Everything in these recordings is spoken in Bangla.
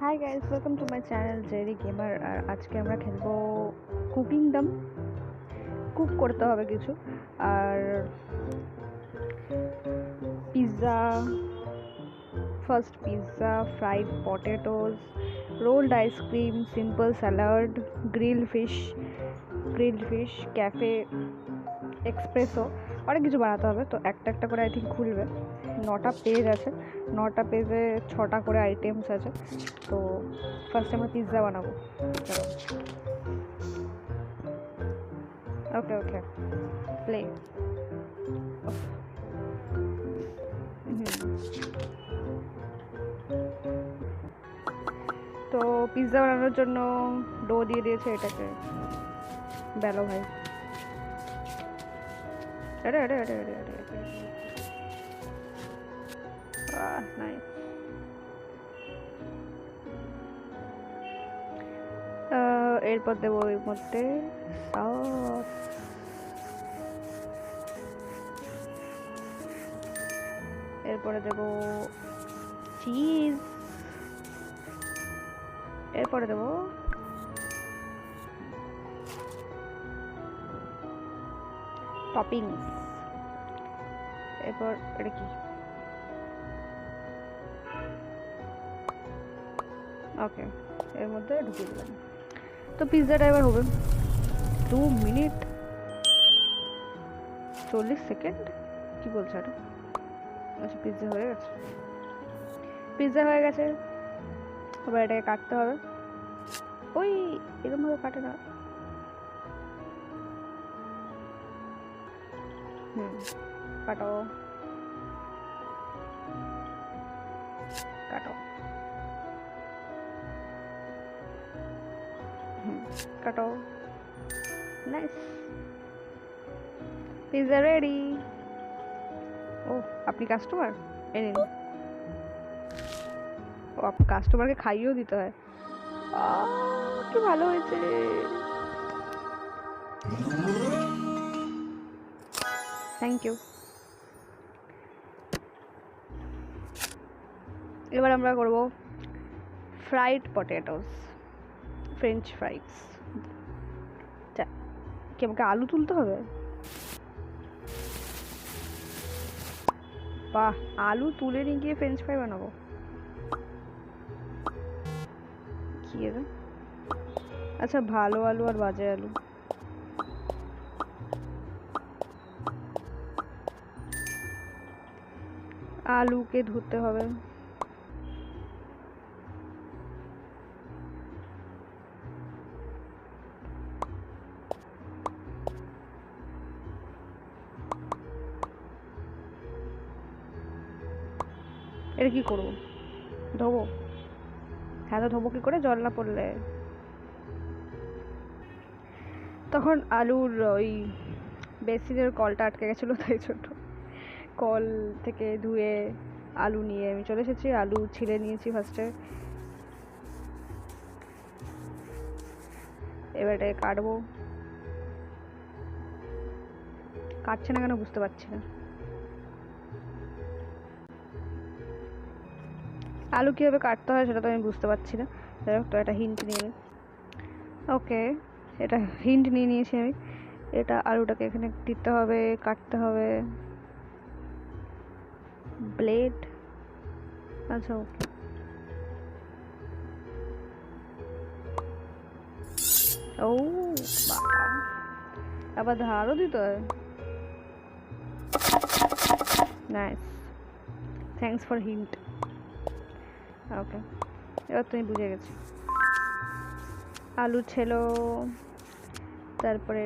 High guys, welcome to my channel Jerry gamer. আর আজকে আমরা খেলবো কুকিংডম। কুক করতে হবে কিছু। আর pizza, first pizza, fried potatoes, rolled ice cream, simple salad, grilled fish, cafe espresso, অনেক কিছু বানাতে হবে। তো একটা একটা করে আই থিঙ্ক খুলবে। 9টা পেজ আছে, 9টা পেজে 6টা করে আইটেমস আছে। তো ফার্স্ট আমরা পিৎজা বানাবো। চলো, ওকে ওকে, প্লে। তো পিৎজা বানানোর জন্য ডো দিয়ে দিয়েছে, এটাকে বেলো ভাই। আরে আরে আরে আরে আরে নাইস। এরপর দেবো এর মধ্যে সস, এরপরে দেবো চিজ, এরপরে দেবো টপিংস। এরপর এটা কি? ওকে, এর মধ্যে ঢুকিয়ে দিলাম। তো পিৎজাটা এবার হবে 2 মিনিট 40 সেকেন্ড। কি বলছে এটা? আচ্ছা, পিৎজা হয়ে গেছে। এবার এটাকে কাটতে হবে। ওই এরকম ভাবে কাটে না। কাটো কাটো, কাটো। Nice, pizza ready. ও, আপনি কাস্টমার? এ নিন। ও, কাস্টমারকে খাইয়েও দিতে হয়। কি ভালো হয়েছে। Thank you. এবার আমরা করব ফ্রাইড পটেটোস, ফ্রেঞ্চ ফ্রাইস। কি আমাকে আলু তুলতে হবে? বাহ, আলু তুলে নিয়ে গিয়ে ফ্রেঞ্চ ফ্রাই বানাবো? কি এটা? আচ্ছা, ভালো আলু আর বাজে আলু। আলুকে ধুতে হবে। এটা কি করবো? ধোবো? হ্যাঁ, তো ধোবো কি করে জল না পড়লে? তখন আলুর ওই বেসিনের কলটা আটকে গেছিলো, তাই ছোট কল থেকে ধুয়ে আলু নিয়ে আমি চলে এসেছি। আলু ছিলে নিয়েছি ফার্স্টে। এবার এটাকে কাটবো। কাটছে না কেন বুঝতে পারছি না। আলু কীভাবে কাটতে হয় সেটা তো আমি বুঝতে পারছি না। যাই হোক, তো এটা হিন্ট নিয়ে নিই। ওকে, এটা হিন্ট নিয়ে নিয়েছি আমি। এটা আলুটাকে এখানে দিতে হবে, কাটতে হবে। ব্লেড, আচ্ছা ওকে। ও বাবা, আবার ধারও দিতে হয়। Nice, thanks for hint. Okay, এবার তুমি বুঝে গেছি। আলু ছেলো, তারপরে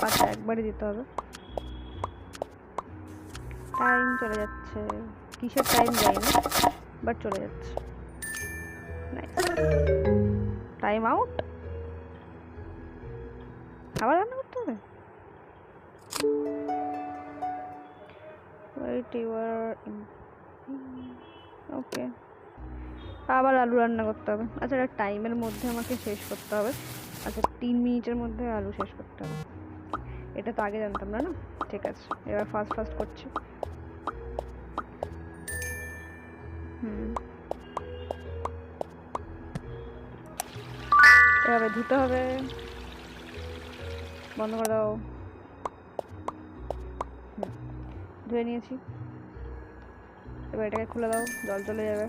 আচ্ছা একবারই দিতে হবে। টাইম চলে যাচ্ছে, কিসের টাইম যায়নি, বাট চলে যাচ্ছে। Nice, time out. আবার রান্না করতে হবে? ওয়েট, ওকে, আবার আলু রান্না করতে হবে। আচ্ছা, এটা টাইমের মধ্যে আমাকে শেষ করতে হবে। আচ্ছা, 3 মিনিটের মধ্যে আলু শেষ করতে হবে। এটা তো আগে জানতাম না। ঠিক আছে, এবার ফার্স্ট করছি। এভাবে ধুতে হবে। বন্ধ করে দাও। ধুয়ে নিয়েছি, এবার এটাকে খুলে দাও, জল চলে যাবে।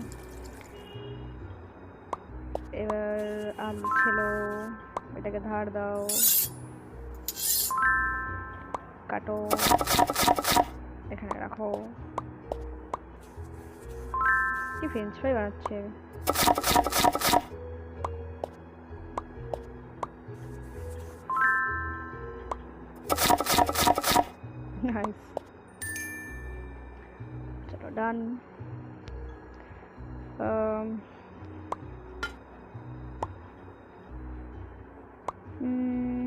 এবার আলু ছিল, এটাকে ধার দাও, কাটো, এখানে রাখো। কি ফ্রেঞ্চ ফ্রাই বানাচ্ছে? নাইস, চলো ডান।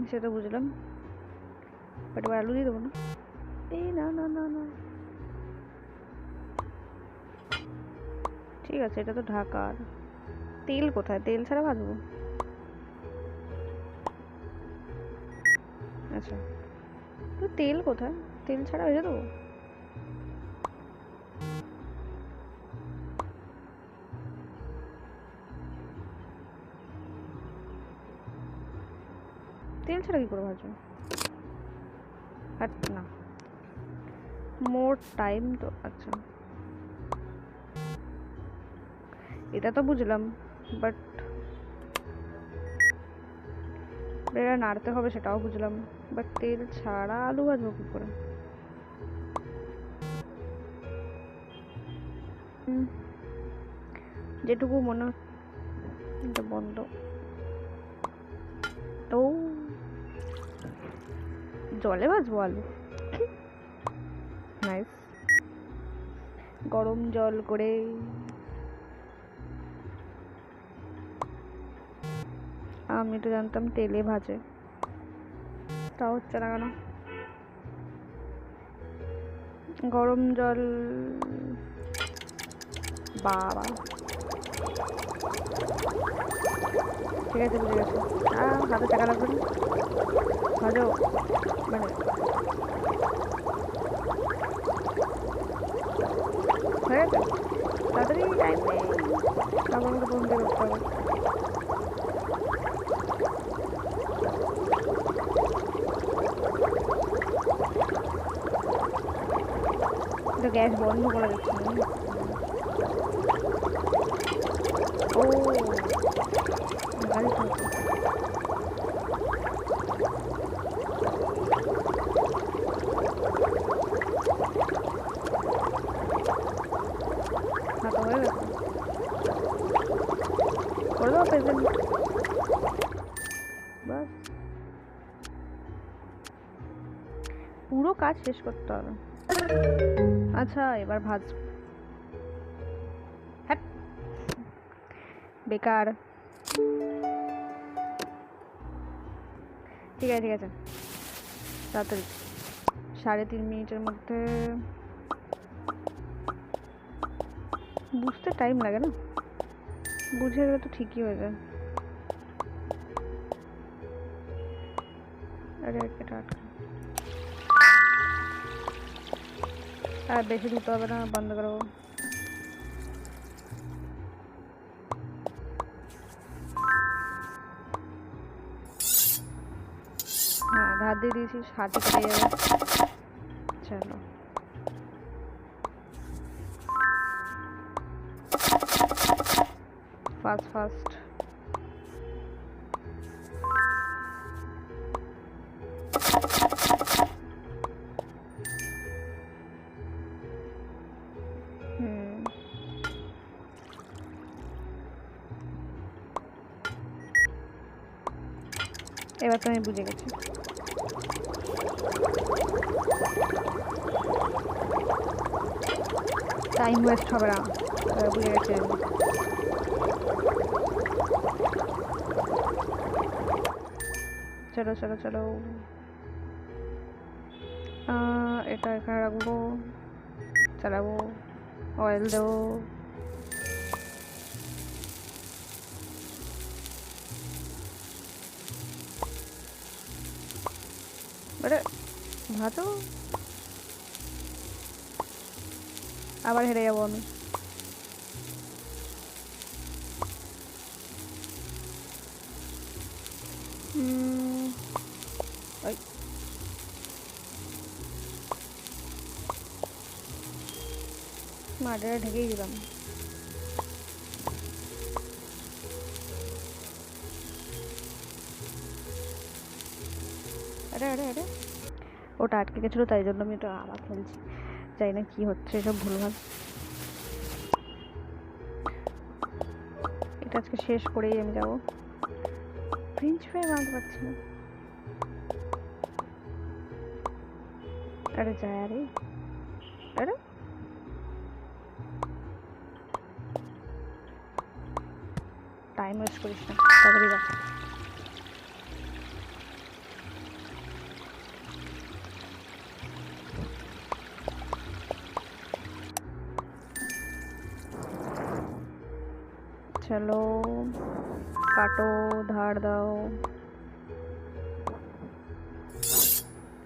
সেটা বুঝলাম, বাট এবার আলু দিয়ে দেবো না। এই না না না না, ঠিক আছে, এটা তো ঢাকার। তেল কোথায়? তেল ছাড়া ভাজবো? আচ্ছা, তো তেল কোথায়? তেল ছাড়া ভেজে দেবো? তেল ছাড়া কি করে ভাজবো? না, মোর টাইম তো। আচ্ছা, এটা তো বুঝলাম, বাট এটা নাড়তে হবে সেটাও বুঝলাম, বাট তেল ছাড়া আলু ভাজবো কি করে? যেটুকু মনে এটা বন্ধ। ও, জলে ভাজবো আলু? নাইস। গরম জল করে আমি তো জানতাম তেলে ভাজে, তা হচ্ছে না কেন? গরম জল, বাবা ঠিক আছে, বুঝে গেছি। হাতে টাকা লাগবে না, ভাজো মানে হয়ে গেছে। তাড়াতাড়ি, টাইম নেই, আমার মতো বন্ধ করতে হবে। গ্যাস বন্ধ করে দিচ্ছি। ও, গাড়ি চলছে। না তো হয়ে গেছে, করে দাও প্রেজেন্ট, বাস। পুরো কাজ শেষ করতে হবে। আচ্ছা, এবার ভাজ। হ্যাঁ, বেকার। ঠিক আছে ঠিক আছে, তাড়াতাড়ি, 3.5 মিনিটের মধ্যে। বুঝতে টাইম লাগে না, বুঝে গেলে তো ঠিকই হয়ে যায়। আরে এটা আর বেশি ধুতে হবে না, বন্ধ করো। হ্যাঁ, ধার দিয়ে দিয়েছিস, হাতে কেটে যাবে। চলো, ফাস্ট ফাস্ট। এবার তো আমি বুঝে গেছি। টাইম ওয়েস্ট হবে না, বুঝে গেছি। চলো চলো চলো, এটা এখানে রাখবো, চালাবো, অয়েল দেবো। ভাজো, আবার হেরে যাবো আমি। ওই মাটিটা ঢেকেই দিলাম। আরে আরে আরে, ওটা আটকে গেছিলো তাই জন্য আমি ওটা আবার খেলছি। জানি না কি হচ্ছে, এসব ভুলভাল। এটা আজকে শেষ করেই আমি যাবো। ফ্রেঞ্চ ফ্রাই বানাতে পারছি না। আরে যায়, আরে আরে টাইম ওয়েস্ট করিস না, তাড়াতাড়ি যা। চলো কাটো, ধার দাও,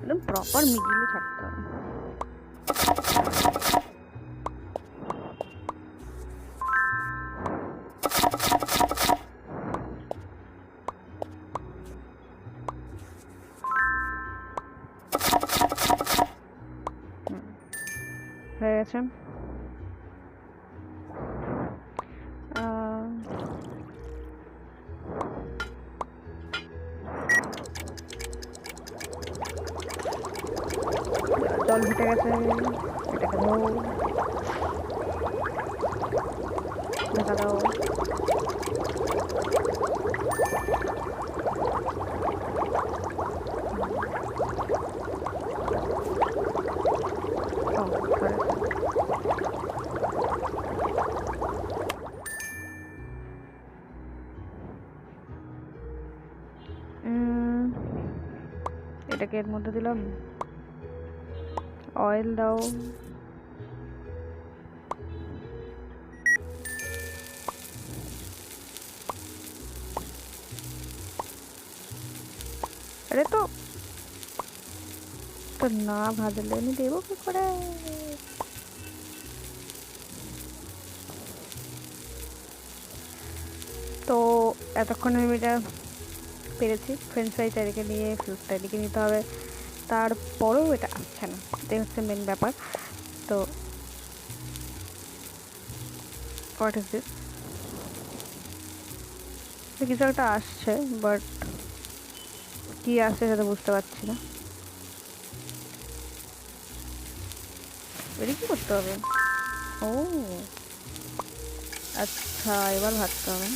একদম প্রপার মিডিলে ছাড়তে হবে। হয়ে গেছে। জল ফুটে গেছে, এটাকে দাও, ঢাকা দাও। এটাকে এর মধ্যে দিলাম, অয়েল দাও, আরে তো না ভাজলে আমি দেবো কি করে? তো এতক্ষণ আমি এটা পেরেছি। ফ্রেঞ্চ ফ্রাইটা এদিকে নিয়ে ফ্রুটটা এদিকে নিতে হবে, তারপরেও এটা আসছে না, এটাই হচ্ছে মেন ব্যাপার। তো হোয়াট ইজ দিস? কিছু একটা আসছে, বাট কি আসছে সেটা বুঝতে পারছি না। এটা কি করতে হবে? ও আচ্ছা, এবার ভাজতে হবে।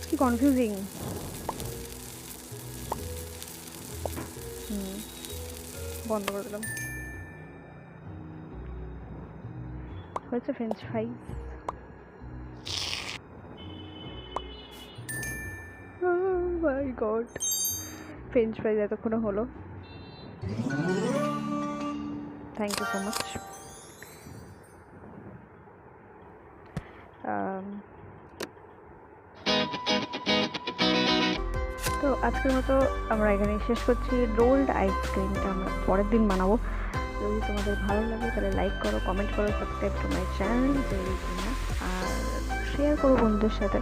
কি কনফিউজিং। বন্ধ করে দিলাম। হয়েছে French fry. My God, French fries এতক্ষণে হলো। Thank you so much. তো আজকের মতো আমরা এখানে শেষ করছি। রোল্ড আইসক্রিমটা আমরা পরের দিন বানাবো। যদি তোমাদের ভালো লাগে তাহলে লাইক করো, কমেন্ট করো, সাবস্ক্রাইব টু মাই চ্যানেল, আর শেয়ার করো বন্ধুদের সাথে,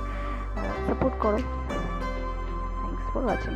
সাপোর্ট করো। Thanks for watching.